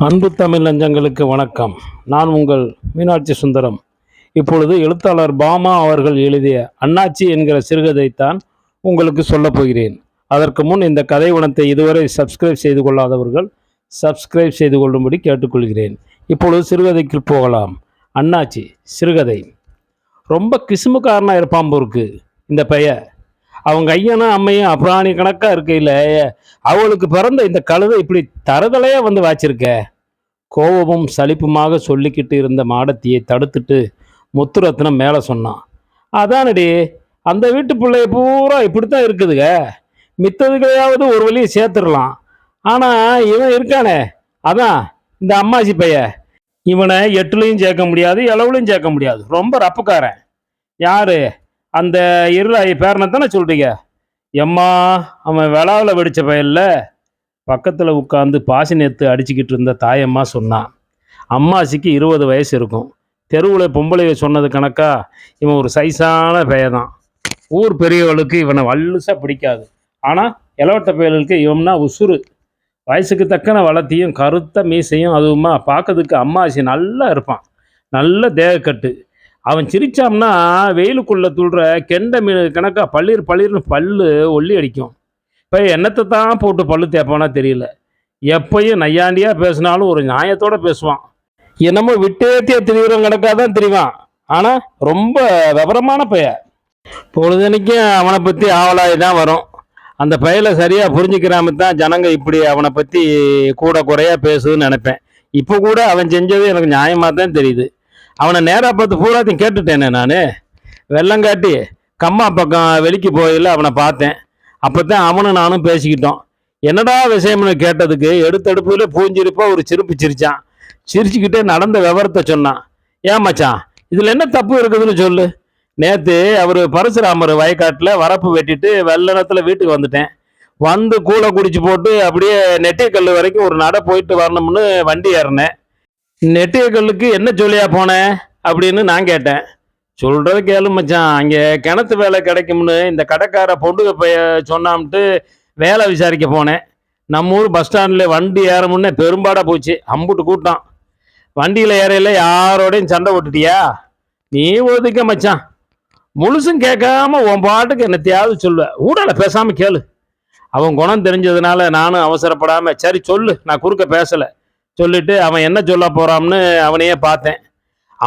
அன்பு தமிழ் நெஞ்சங்களுக்கு வணக்கம். நான் உங்கள் மீனாட்சி சுந்தரம். இப்பொழுது எழுத்தாளர் பாமா அவர்கள் எழுதிய அண்ணாச்சி என்கிற சிறுகதைத்தான் உங்களுக்கு சொல்லப் போகிறேன். அதற்கு முன் இந்த கதை வனத்தை இதுவரை சப்ஸ்கிரைப் செய்து கொள்ளாதவர்கள் சப்ஸ்கிரைப் செய்து கொள்ளும்படி கேட்டுக்கொள்கிறேன். இப்பொழுது சிறுகதைக்கு போகலாம். அண்ணாச்சி சிறுகதை. ரொம்ப கிசுமுக்காரனாக இருப்பான் போருக்கு இந்த பையன். அவங்க ஐயனும் அம்மையும் அப்புறாணி கணக்காக இருக்கையில் அவளுக்கு பிறந்த இந்த கழுதை இப்படி தருதலையாக வந்து வாச்சிருக்க. கோபமும் சலிப்புமாக சொல்லிக்கிட்டு இருந்த மாடத்தியை தடுத்துட்டு முத்துரத்னம் மேலே சொன்னான். அதானடி, அந்த வீட்டு பிள்ளைய பூரா இப்படித்தான் இருக்குதுங்க. மித்ததுகளையாவது ஒரு வழியை சேர்த்துடலாம். ஆனால் இவன் இருக்கானே, அதான் இந்த அம்மாச்சி பைய, இவனை எட்டுலையும் சேர்க்க முடியாது, இளவுலையும் சேர்க்க முடியாது. ரொம்ப ரப்புக்காரன். யாரு? அந்த இருளாயி பேரனைத்தானே சொல்றீங்க? எம்மா, அவன் விளாவில் வெடித்த பையல்ல. பக்கத்தில் உட்காந்து பாசி நேற்று அடிச்சுக்கிட்டு இருந்த தாயம்மா சொன்னான். அம்மாச்சிக்கு 20 வயசு இருக்கும். தெருவில் பொம்பளையை சொன்னது கணக்கா இவன் ஒரு சைஸான பையதான். ஊர் பெரியவளுக்கு இவனை வல்லுசாக பிடிக்காது. ஆனால் இளவட்ட பயலுக்கு இவன்னா உசுறு. வயசுக்கு தக்கன வளர்த்தியும் கருத்த மீசையும் அதுவுமா பார்க்கறதுக்கு அம்மாச்சி நல்லா இருப்பான். நல்ல தேகக்கட்டு. அவன் சிரிச்சான்னா வெயிலுக்குள்ளே துள்ளுற கெண்டை மீன் கணக்கா பளிர் பளிர்னு பல்லு ஒல்லி அடிக்கும். இப்போ என்னத்தை தான் போட்டு பல்லு தேப்பானா தெரியல. எப்பயும் நையாண்டியாக பேசினாலும் ஒரு நியாயத்தோடு பேசுவான். என்னமோ விட்டேத்திய திரிவிரம் கணக்காக தான் தெரிவான். ஆனால் ரொம்ப விவரமான பையன். பொழுதனைக்கும் அவனை பற்றி ஆவலாகி தான் வரும். அந்த பையலை சரியாக புரிஞ்சுக்கிறாம தான் ஜனங்க இப்படி அவனை பற்றி கூட குறையாக பேசுதுன்னு நினைப்பேன். இப்போ கூட அவன் செஞ்சது எனக்கு நியாயமாக தான் தெரியுது. அவனை நேராக பார்த்து பூராத்தையும் கேட்டுட்டேனே நான். வெள்ளங்காட்டி கம்மா பக்கம் வெளிக்கு போயில அவனை பார்த்தேன். அப்போ தான் அவனும் நானும் பேசிக்கிட்டோம். என்னடா விஷயம்னு கேட்டதுக்கு எடுத்தடுப்புல பூஞ்சிருப்பா ஒரு சிரிப்பு சிரிச்சான். சிரிச்சுக்கிட்டே நடந்த விவரத்தை சொன்னான். ஏன் மச்சான், இதில் என்ன தப்பு இருக்குதுன்னு சொல்லு. நேற்று அவர் பரசுராமர் வயக்காட்டில் வரப்பு வெட்டிட்டு வெள்ளனத்தில் வீட்டுக்கு வந்துட்டேன். வந்து கூளை குடிச்சு போட்டு அப்படியே நெட்டியக்கல் வரைக்கும் ஒரு நடை போயிட்டு வரணும்னு வண்டி ஏறினேன். நெட்டியக்கல்லுக்கு என்ன சொல்லியா போனேன் அப்படின்னு நான் கேட்டேன். சொல்கிறத கேளு மச்சான், அங்கே கிணத்து வேலை கிடைக்கும்னு இந்த கடைக்கார பொண்டுக பைய சொன்னாம்ட்டு வேலை விசாரிக்க போனேன். நம்ம ஊர் பஸ் ஸ்டாண்டில் வண்டி ஏற முன்னே பெரும்பாடாக போச்சு. அம்புட்டு கூட்டம். வண்டியில் ஏறையில் யாரோடையும் சண்டை விட்டுட்டியா? நீ ஒதுக்க மச்சான். முழுசும் கேட்காம உன் பாட்டுக்கு என்னத்தையாவது சொல்லுவேன். ஊடால பேசாமல் கேளு. அவன் குணம் தெரிஞ்சதுனால நானும் அவசரப்படாமல் சரி சொல்லு, நான் குறுக்க பேசலை சொல்லிட்டு அவன் என்ன சொல்ல போகிறான்னு அவனையே பார்த்தேன்.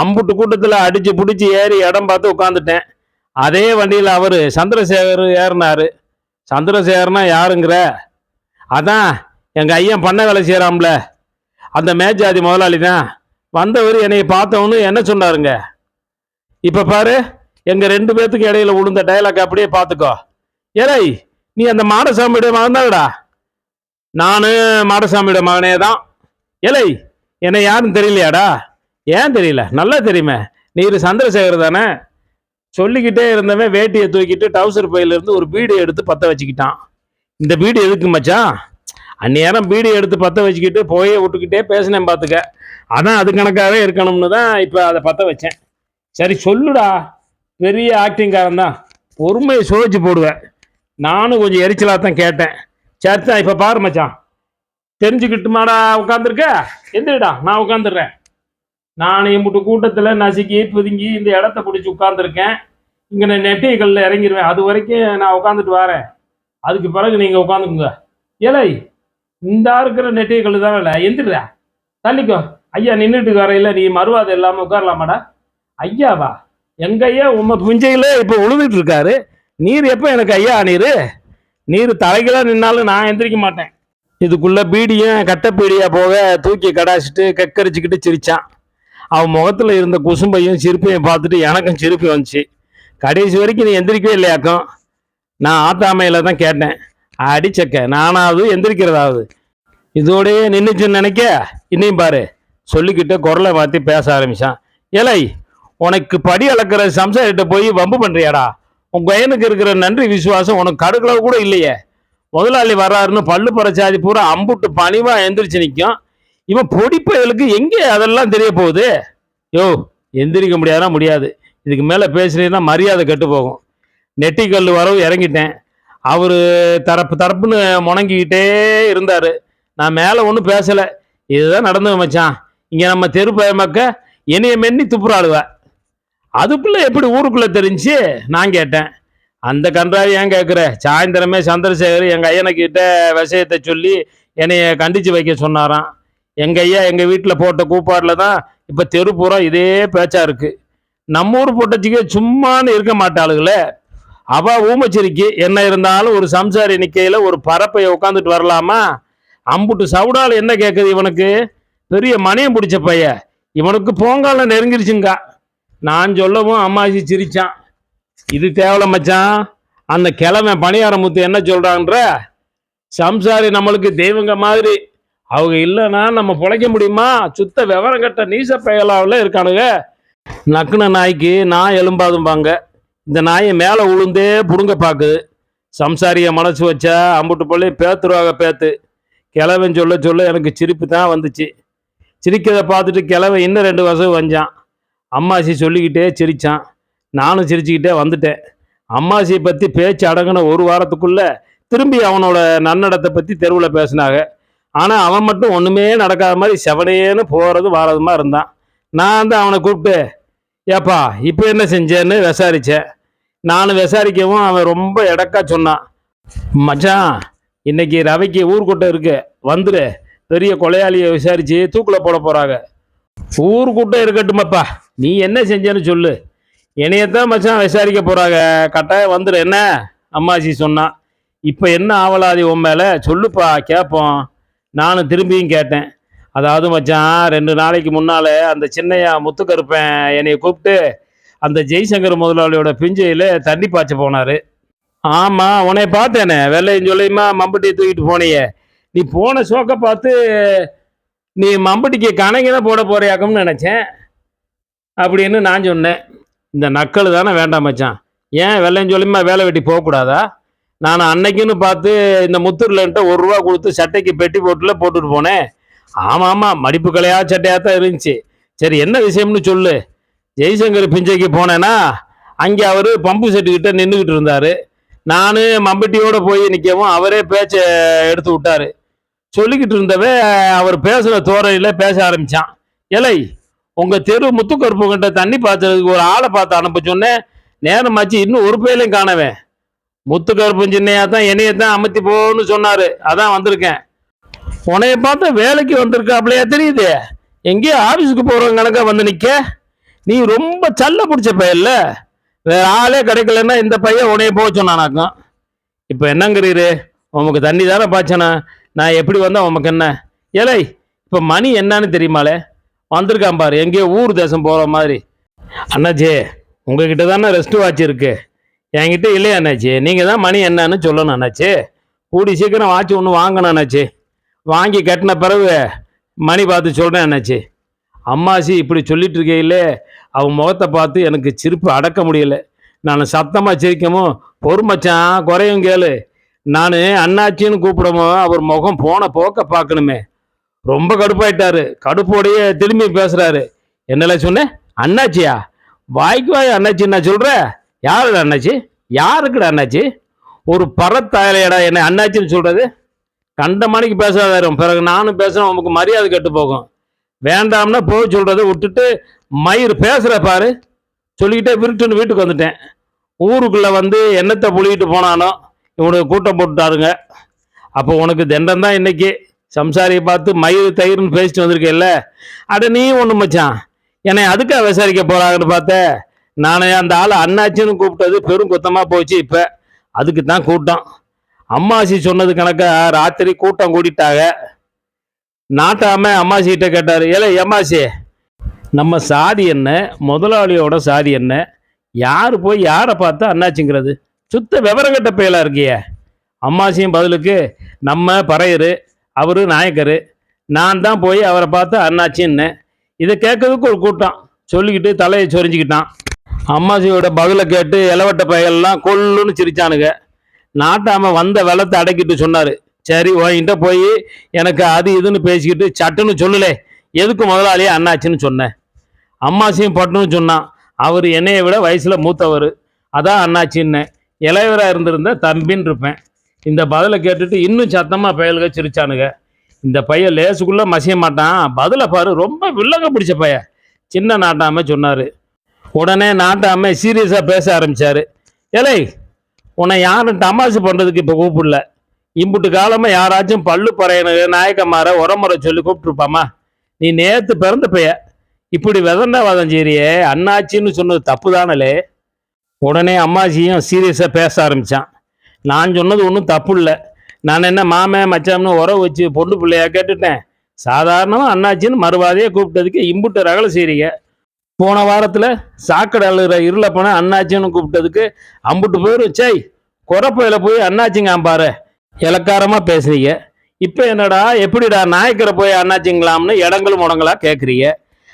அம்புட்டு கூட்டத்தில் அடித்து பிடிச்சி ஏறி இடம் பார்த்து உட்காந்துட்டேன். அதே வண்டியில் அவர் சந்திரசேகர் ஏறினார். சந்திரசேகர்னா யாருங்கிற? அதான் எங்கள் ஐயன் பண்ண வேலை செய்கிறாம்ல, அந்த மேஜாதி முதலாளி தான். வந்தவர் என்னை பார்த்தவனு என்ன சொன்னாருங்க? இப்போ பாரு, எங்கள் 2 பேர்த்துக்கு இடையில விழுந்த டைலாக் அப்படியே பார்த்துக்கோ. ஏலை, நீ அந்த மாடசாமியோட மகன் தானடா? நானு மாடசாமியோட மகனே தான். ஏலை, என்னை யாருன்னு தெரியலையாடா? ஏன் தெரியல? நல்லா தெரியுமே, நீர் சந்திரசேகர் தானே. சொல்லிக்கிட்டே இருந்தவன் வேட்டியை தூக்கிட்டு டவுசர் பையிலிருந்து ஒரு பீடி எடுத்து பற்ற வச்சுக்கிட்டான். இந்த பீடி எதுக்கு மச்சான்? அந்நேரம் பீடி எடுத்து பற்ற வச்சுக்கிட்டு போயே விட்டுக்கிட்டே பேசினேன் பார்த்துக்க. அதான் அது கணக்காகவே இருக்கணும்னு தான் இப்போ அதை பற்ற வச்சேன். சரி சொல்லுடா. பெரிய ஆக்டிங்காரன் தான், பொறுமையை சோதிச்சு போடுவேன். நானும் கொஞ்சம் எரிச்சலாக தான் கேட்டேன். சரிதான், இப்போ பாரு மச்சான், தெரிஞ்சுக்கிட்டுமாடா உட்காந்துருக்க? எந்திரிடா, நான் உட்காந்துடுறேன். நான் இம்புட்டு கூட்டத்தில் நசுக்கி பிதுங்கி இந்த இடத்த பிடிச்சி உட்காந்துருக்கேன். இங்கே நான் நெட்டியக்கல்லில் இறங்கிடுவேன். அது வரைக்கும் நான் உட்காந்துட்டு வரேன். அதுக்கு பிறகு நீங்கள் உட்காந்துக்குங்க. ஏலை, இந்த இருக்கிற நெட்டியக்கல் தானே இல்லை, எந்திரா, தள்ளிக்கோ. ஐயா நின்றுட்டு வரையில் நீ மறுவாதை இல்லாமல் உட்காரலாமாடா? ஐயாவா? எங்கள் ஐயா உண்மை பிஞ்சையில் இப்போ உழுதுட்டு இருக்காரு. நீர் எப்போ எனக்கு ஐயா நீர்? நீர் தலைகளாக நின்னாலும் நான் எந்திரிக்க மாட்டேன். இதுக்குள்ளே பீடியும் கட்டை பீடியாக போக தூக்கி கடாச்சிட்டு கக்கரிச்சுக்கிட்டு சிரிச்சான். அவன் முகத்தில் இருந்த குசும்பையும் சிரிப்பையும் பார்த்துட்டு எனக்கும் சிரிப்பு வந்துச்சு. கடைசி வரைக்கும் நீ எந்திரிக்கவே இல்லையாக்கும். நான் ஆத்தாமையில் தான் கேட்டேன். அடிச்சக்க நானாவது எந்திரிக்கிறதாவது இதோடையே நின்றுச்சுன்னு நினைக்க. இன்னையும் பாரு சொல்லிக்கிட்டு குரலை மாற்றி பேச ஆரம்பிச்சான். ஏலை, உனக்கு படி அளக்கிற சம்சாரிட்ட போய் வம்பு பண்ணுறியாடா? உன் பையனுக்கு இருக்கிற நன்றி விசுவாசம் உனக்கு கடுக்களவு கூட இல்லையே. முதலாளி வர்றாருன்னு பல்லு பறச்சாதி பூரா அம்புட்டு பணிவாக எந்திரிச்சு நிற்கும். இவன் பொடிப்பயலுக்கு எங்கே அதெல்லாம் தெரிய போகுது? யோ, எந்திரிக்க முடியாதா? முடியாது. இதுக்கு மேலே பேசுனீங்கன்னா மரியாதை கெட்டு போகும். நெட்டிக்கல் வரவு இறங்கிட்டேன். அவர் தரப்புன்னு முணங்கிக்கிட்டே இருந்தார். நான் மேலே ஒன்றும் பேசலை. இதுதான் நடந்தது மச்சான். இங்கே நம்ம தெரு மக்க என்னைய மென்னி துப்புறாளுவ. அதுக்குள்ளே எப்படி ஊருக்குள்ளே தெரிஞ்சு நான் கேட்டேன். அந்த கன்றாவி ஏன் கேட்குற? சாயந்தரமே சந்திரசேகர் எங்கள் ஐயனுக்கிட்ட விஷயத்தை சொல்லி என்னைய கண்டித்து வைக்க சொன்னாராம். எங்கள் ஐயா எங்கள் வீட்டில் போட்ட கூப்பாடில் தான் இப்போ தெரு பூரா இதே பேச்சா இருக்கு. நம்ம ஊர் பொட்டச்சிக்கு சும்மான்னு இருக்க மாட்டாளுங்களே. அவ ஊமச்சிரிக்கி என்ன இருந்தாலும் ஒரு சம்சாரி நிக்கையில் ஒரு பரப்பையை உட்காந்துட்டு வரலாமா? அம்புட்டு சவுடால் என்ன கேட்குது இவனுக்கு? பெரிய மணியம் பிடிச்ச பைய. இவனுக்கு போங்கால நெருங்கிருச்சுங்க. நான் சொல்லவும் அம்மாச்சி சிரிச்சான். இது தேவலை மச்சான். அந்த கிழமை பணியார முத்து என்ன சொல்றான்ற? சம்சாரி நம்மளுக்கு தெய்வங்க மாதிரி. அவங்க இல்லைன்னா நம்ம பிழைக்க முடியுமா? சுத்த விவரம் கட்ட நீச பயலாவில் இருக்கானுங்க. நக்குன நாய்க்கு நான் எலும்பாதும்பாங்க. இந்த நாயை மேலே உளுந்தே புடுங்க பார்க்குது. சம்சாரியை மனசு வச்சா அம்புட்டு பிள்ளை பேத்துருவாங்க பேத்து. கிழவன் சொல்ல சொல்ல எனக்கு சிரிப்பு தான் வந்துச்சு. சிரிக்கிறத பார்த்துட்டு கிழவன் இன்னும் 2 வருஷம் வந்தான். அம்மாசி சொல்லிக்கிட்டே சிரித்தான். நானும் சிரிச்சுக்கிட்டே வந்துட்டேன். அம்மாசியை பற்றி பேச்சு அடங்கின ஒரு வாரத்துக்குள்ளே திரும்பி அவனோட நன்னடத்தை பற்றி தெருவில் பேசினாங்க. ஆனால் அவன் மட்டும் ஒன்றுமே நடக்காத மாதிரி செவனேன்னு போகிறது வாரதுமா இருந்தான். நான் தான் அவனை கூப்பிட்டு, ஏப்பா இப்போ என்ன செஞ்சேன்னு விசாரித்தேன். நானும் விசாரிக்கவும் அவன் ரொம்ப எடக்கா சொன்னான். மச்சான், இன்னைக்கு ரவைக்கு ஊர்கூட்டம் இருக்கு, வந்துடு. பெரிய கொலையாளியை விசாரித்து தூக்கில் போட போகிறாங்க. ஊர்கூட்டம் இருக்கட்டுமாப்பா, நீ என்ன செஞ்சேன்னு சொல்லு. என்னையத்தான் மச்சான் விசாரிக்க போகிறாங்க, கட்டாயம் வந்துடு என்ன? அம்மாச்சி சொன்னான். இப்போ என்ன ஆவலாதி உன் மேலே சொல்லுப்பா, கேட்போம். நானும் திரும்பியும் கேட்டேன். அதாவது மச்சான், 2 நாளைக்கு முன்னால் அந்த சின்னையா முத்துக்கருப்பேன் என்னைய கூப்பிட்டு அந்த ஜெய்சங்கர் முதலாளியோட பிஞ்சையில் தண்ணி பாய்ச்ச போனார். ஆமாம், உன்னை பார்த்தேனே, வெள்ளையும் சொல்லியுமா மம்பட்டியை தூக்கிட்டு போனியே. நீ போன சோக்கை பார்த்து நீ மம்பட்டிக்கு கணக்கின போட போறியாக்கும்னு நினச்சேன் அப்படின்னு நான் சொன்னேன். இந்த நக்கல் தானே வேண்டாம் மச்சான். ஏன் வெள்ளையும் சொல்லியுமா வேலை வெட்டி போகக்கூடாதா? நான் அன்னைக்குன்னு பார்த்து இந்த முத்தூர்லன்ட்டு 1 ரூபா கொடுத்து சட்டைக்கு பெட்டி போட்டில் போட்டுட்டு போனேன். ஆமாம் ஆமாம், மடிப்பு கலையா சட்டையாக தான் இருந்துச்சு. சரி, என்ன விஷயம்னு சொல்லு. ஜெய்சங்கர் பிஞ்சைக்கு போனேன்னா அங்கே அவர் பம்பு செட்டுக்கிட்ட நின்றுக்கிட்டு இருந்தார். நான் மம்பட்டியோடு போய் நிற்கவும் அவரே பேச்சை எடுத்து விட்டார். சொல்லிக்கிட்டு இருந்தவே அவர் பேசுகிற தோரணையில் பேச ஆரம்பித்தான். இலை, உங்கள் தெரு முத்துக்கருப்புங்கிட்ட தண்ணி பாய்ச்சறதுக்கு ஒரு ஆளை பார்த்து அனுப்ப சொன்னேன். நேரமாச்சு, இன்னும் ஒரு பேரையும் காணவேன். முத்துக்கருப்பு சின்னையா தான் என்னையத்தான் அமர்த்தி போன்னு சொன்னார், அதான் வந்திருக்கேன். உன்னைய பார்த்தா வேலைக்கு வந்திருக்காப்லையா தெரியுது. எங்கேயோ ஆஃபீஸுக்கு போகிறவங்க கணக்காக வந்து நிற்க. நீ ரொம்ப சல்ல பிடிச்ச பையல்ல. வேற ஆளே கிடைக்கலன்னா இந்த பையன் உன்னைய போக சொன்னானாக்கும். இப்போ என்னங்கிறீரு? உமக்கு தண்ணி தானே பாய்ச்சனா, நான் எப்படி வந்தால் உமக்கு என்ன? ஏலை, இப்போ மணி என்னன்னு தெரியுமாலே? வந்திருக்கான் பாரு, எங்கேயோ ஊர் தேசம் போகிற மாதிரி. அண்ணாச்சி, உங்ககிட்ட தானே ரெஸ்ட் வாட்ச் இருக்கு, என்கிட்ட இல்லையா அண்ணாச்சி? நீங்கள் தான் மணி என்னன்னு சொல்லணும் அண்ணாச்சி. கூடி சீக்கிரம் வாட்ச் ஒன்று வாங்கணும் அண்ணாச்சி. வாங்கி கட்டின பிறகு மணி பார்த்து சொல்கிறேன் அண்ணாச்சி. அம்மாச்சி இப்படி சொல்லிட்டு இருக்கையிலே அவன் முகத்தை பார்த்து எனக்கு சிரிப்பு அடக்க முடியல. நான் சத்தமாக சிரிக்கவும், பொறுமச்சான் குறையும் கேளு. நான் அண்ணாச்சின்னு கூப்பிடவும் அவர் முகம் போன போக்க பார்க்கணுமே. ரொம்ப கடுப்பாயிட்டாரு. கடுப்போடையே திரும்பி பேசுகிறாரு. என்னல சொன்னேன்? அண்ணாச்சியா? வாய்க்கு வாய் அண்ணாச்சி நான் சொல்கிறேன். யாருடா அண்ணாச்சி? யாருக்குடா அண்ணாச்சி? ஒரு பரத்தாயிலையடா என்னை அண்ணாச்சின்னு சொல்கிறது? கண்ட மணிக்கு பேசாதாரும். பிறகு நானும் பேசுகிறேன், உனக்கு மரியாதை கெட்டு போகும். வேண்டாம்னா போய் சொல்கிறத விட்டுட்டு மயிர் பேசுகிற பாரு. சொல்லிக்கிட்டே விருட்டுன்னு வீட்டுக்கு வந்துட்டேன். ஊருக்குள்ளே வந்து என்னத்தை புளிக்கிட்டு போனானோ இவனுக்கு கூட்டம் போட்டுட்டாருங்க. அப்போ உனக்கு தண்டம் தான் இன்னைக்கு. சம்சாரியை பார்த்து மயிர் தயிர்னு பேசிட்டு வந்திருக்கேல்ல, அட நீ ஒன்று மச்சான் என்னை அதுக்காக விசாரிக்க போகிறாங்கன்னு பார்த்தேன். நானே அந்த ஆளை அண்ணாச்சின்னு கூப்பிட்டது பெரும் குத்தமாக போச்சு. இப்போ அதுக்கு தான் கூட்டம். அம்மாசி சொன்னது கணக்கா ராத்திரி கூட்டம் கூட்டிட்டாங்க. நாட்டாம அம்மாசிகிட்ட கேட்டார். ஏலே அம்மாசி, நம்ம சாதி என்ன, முதலாளியோட சாதி என்ன, யார் போய் யாரை பார்த்தா அண்ணாச்சிங்கிறது? சுத்த விவரங்கட்ட பயலாக இருக்கிய. அம்மாசியும் பதிலுக்கு, நம்ம பறையரு, அவரு நாயக்கரு, நான் தான் போய் அவரை பார்த்து அண்ணாச்சின்னு. இதை கேட்கறதுக்கு ஒரு கூட்டம். சொல்லிக்கிட்டு தலையை சொரிஞ்சிக்கிட்டான். அம்மாசியோட பதிலை கேட்டு இளவட்ட பயல்லாம் கொல்லுன்னு சிரிச்சானுங்க. நாட்டாம வந்த வெள்ளத்தை அடக்கிட்டு சொன்னார். சரி, ஓங்கிட்ட போய் எனக்கு அது இதுன்னு பேசிக்கிட்டு சட்டுன்னு சொல்லலே, எதுக்கு முதலாளியே அண்ணாச்சின்னு சொன்னேன். அம்மாசியும் பட்டுன்னு சொன்னான். அவர் என்னையை விட வயசில் மூத்தவர், அதான் அண்ணாச்சின்னு. இளையவராக இருந்திருந்தேன் தம்பின்னு இருப்பேன். இந்த பதிலை கேட்டுட்டு இன்னும் சத்தமாக பயல்க சிரிச்சானுங்க. இந்த பையன் லேசுக்குள்ளே மசிய மாட்டான், பதிலை பாரு, ரொம்ப வில்லங்க பிடிச்ச பையன். சின்ன நாட்டாமை சொன்னார். உடனே நாட்டாமை சீரியஸாக பேச ஆரம்பித்தார். ஏலே, உன்னை யாரும் தமாசு பண்ணுறதுக்கு இப்போ கூப்பிடல. இம்புட்டு காலமாக யாராச்சும் பல்லு பறையனு நாயக்கமார உரமுறை சொல்லி கூப்பிட்டுருப்பாமா? நீ நேற்று பிறந்த பைய இப்படி விதண்டா வாதம் செய்றியே, அண்ணாச்சின்னு சொன்னது தப்பு தானலே. உடனே அம்மாச்சியும் சீரியஸாக பேச ஆரம்பித்தான். நான் சொன்னது ஒன்றும் தப்பு இல்லை. நான் என்ன மாமன் மச்சான்னு உறவு வச்சு பொண்ணு பிள்ளையா கேட்டுட்டேன். சாதாரணமாக அண்ணாச்சின்னு மறுவாதையே கூப்பிட்டதுக்கு இம்புட்டு ரகலை செய்றீங்க. போன வாரத்தில் சாக்கடை அழுகிற இருளப்பனை அண்ணாச்சின்னு கூப்பிட்டதுக்கு அம்புட்டு போயிடும். சை, குறப்பையில் போய் அண்ணாச்சிங்க பாரு, இலக்காரமாக பேசுறீங்க. இப்போ என்னடா எப்படிடா நாயக்கரை போய் அண்ணாச்சிங்களாம்னு இடங்களும் முடங்களா கேட்குறீங்க?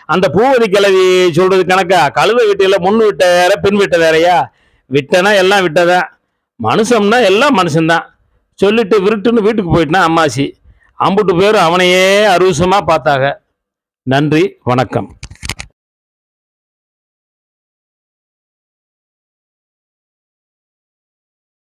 அந்த பூவதி கிளவி சொல்றது கணக்கா? கழுத வீட்டில் முன் விட்ட வேற பின் விட்ட வேறையா? விட்டனா எல்லாம் விட்டதான், மனுஷம்னா எல்லாம் மனுஷன்தான் சொல்லிட்டு விருட்டுன்னு வீட்டுக்கு போயிட்டான் அம்மாச்சி. அம்புட்டு பேர் அவனையே அருவசமாக பார்த்தாங்க. நன்றி, வணக்கம்.